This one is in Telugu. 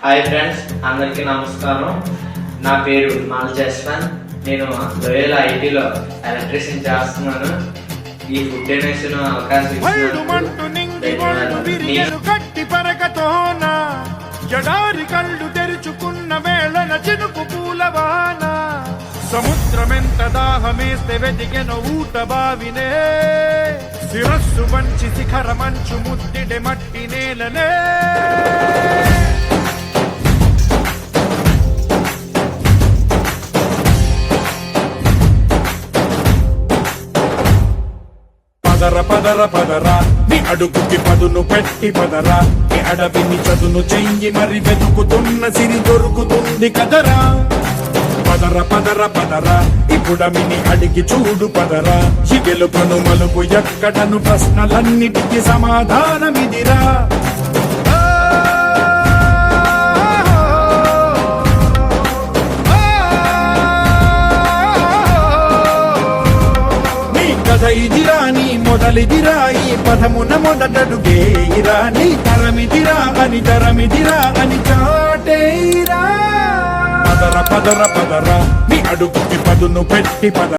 హాయ్ ఫ్రెండ్స్, అందరికీ నమస్కారం. నా పేరు మాల్ జస్వంత్. నేను లోయల్ ఐటీలో ఎలక్ట్రీషియన్ చేస్తున్నాను. ఈ ఫుడ్ డొనేషన్ అవకాశం జడారి కళ్ళు తెరుచుకున్న వేళన చినుకు పూలవాన సముద్రమెంత దాహమేస్తే వెతికెన ఊట బావినే శిరస్సు వంచి శిఖర మంచు ముద్దిడే మట్టి నేలనే పదర పదర పదరా నీ అడుగుకి పదును పెట్టి పదరా నీ అడవిని చదును చెయ్యి మరి వెతుకుతున్న సిరి దొరుకుతుంది కదరా పదర పదర పదరా ఇప్పుడమిని అడిగి చూడు పదరా ఈ గెలుపను మలుపు ఎక్కడను ప్రశ్నలన్నిటికీ సమాధానమిదిరా ఇదిరా నీ మొదలిదిరా ఈ పదమున మొదటడుగేయిరా నీ తరమిదిరా అని చాటేయిరా పదర పదర పదరా నీ అడుగుకి పదును పెట్టి పద